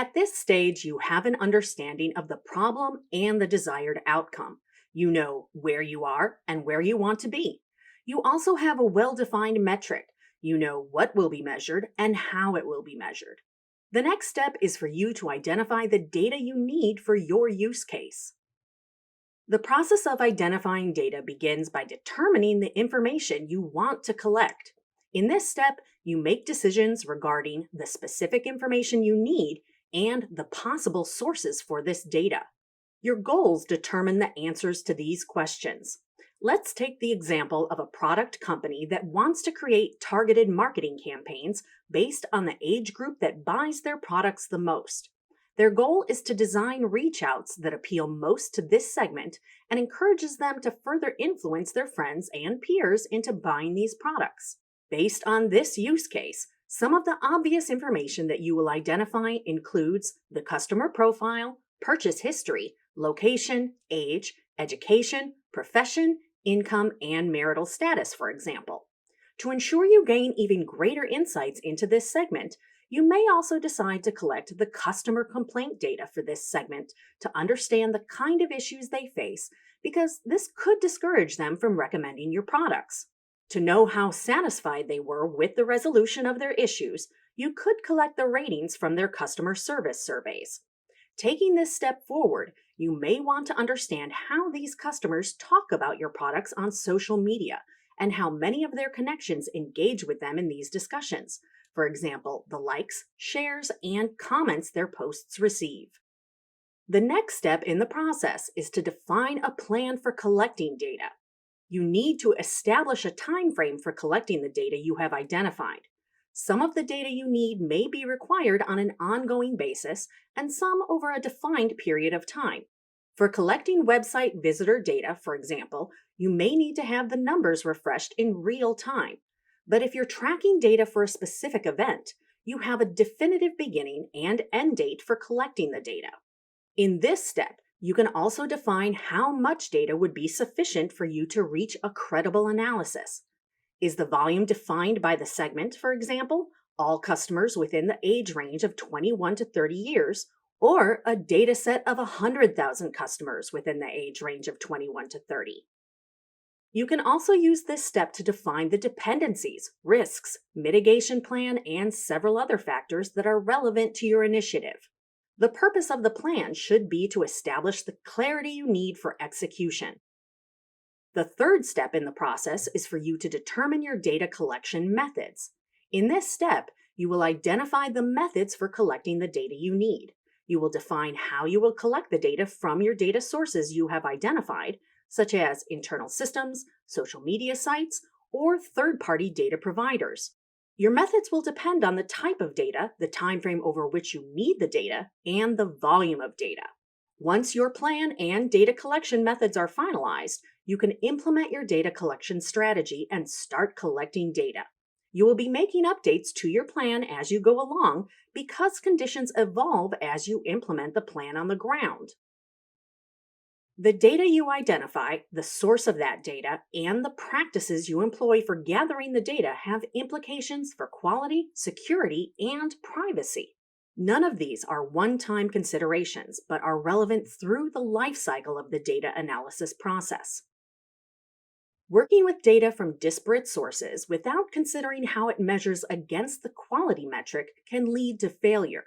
At this stage, you have an understanding of the problem and the desired outcome. You know where you are and where you want to be. You also have a well defined metric. You know what will be measured and how it will be measured. The next step is for you to identify the data you need for your use case. The process of identifying data begins by determining the information you want to collect. In this step, you make decisions regarding the specific information you need and the possible sources for this data. Your goals determine the answers to these questions. Let's take the example of a product company that wants to create targeted marketing campaigns based on the age group that buys their products the most. Their goal is to design reach outs that appeal most to this segment and encourages them to further influence their friends and peers into buying these products. Based on this use case, some of the obvious information that you will identify includes the customer profile, purchase history, location, age, education, profession, income, and marital status, for example. To ensure you gain even greater insights into this segment, you may also decide to collect the customer complaint data for this segment to understand the kind of issues they face, because this could discourage them from recommending your products. To know how satisfied they were with the resolution of their issues, you could collect the ratings from their customer service surveys. Taking this step forward, you may want to understand how these customers talk about your products on social media and how many of their connections engage with them in these discussions. For example, the likes, shares, and comments their posts receive. The next step in the process is to define a plan for collecting data. You need to establish a time frame for collecting the data you have identified. Some of the data you need may be required on an ongoing basis, and some over a defined period of time. For collecting website visitor data, for example, you may need to have the numbers refreshed in real time. But if you're tracking data for a specific event, you have a definitive beginning and end date for collecting the data. In this step, you can also define how much data would be sufficient for you to reach a credible analysis. Is the volume defined by the segment, for example, all customers within the age range of 21 to 30 years, or a data set of 100,000 customers within the age range of 21 to 30? You can also use this step to define the dependencies, risks, mitigation plan, and several other factors that are relevant to your initiative. The purpose of the plan should be to establish the clarity you need for execution. The third step in the process is for you to determine your data collection methods. In this step, you will identify the methods for collecting the data you need. You will define how you will collect the data from your data sources you have identified, such as internal systems, social media sites, or third-party data providers. Your methods will depend on the type of data, the time frame over which you need the data, and the volume of data. Once your plan and data collection methods are finalized, you can implement your data collection strategy and start collecting data. You will be making updates to your plan as you go along because conditions evolve as you implement the plan on the ground. The data you identify, the source of that data, and the practices you employ for gathering the data have implications for quality, security, and privacy. None of these are one-time considerations, but are relevant through the life cycle of the data analysis process. Working with data from disparate sources without considering how it measures against the quality metric can lead to failure.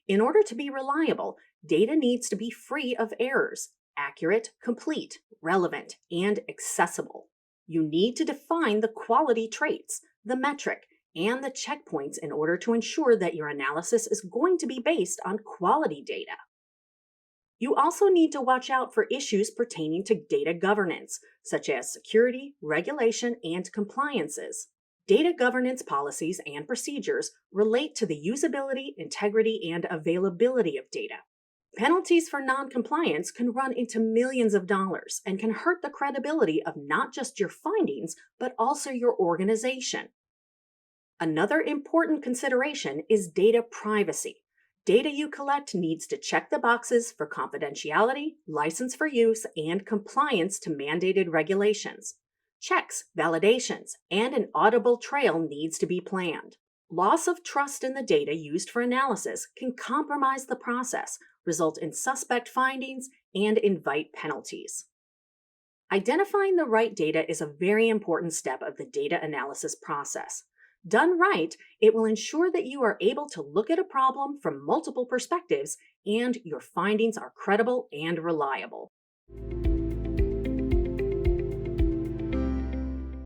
In order to be reliable, data needs to be free of errors, accurate, complete, relevant, and accessible. You need to define the quality traits, the metric, and the checkpoints in order to ensure that your analysis is going to be based on quality data. You also need to watch out for issues pertaining to data governance, such as security, regulation, and compliances. Data governance policies and procedures relate to the usability, integrity, and availability of data. Penalties for non-compliance can run into millions of dollars and can hurt the credibility of not just your findings, but also your organization. Another important consideration is data privacy. Data you collect needs to check the boxes for confidentiality, license for use, and compliance to mandated regulations. Checks, validations, and an auditable trail needs to be planned. Loss of trust in the data used for analysis can compromise the process, result in suspect findings, and invite penalties. Identifying the right data is a very important step of the data analysis process. Done right, it will ensure that you are able to look at a problem from multiple perspectives and your findings are credible and reliable.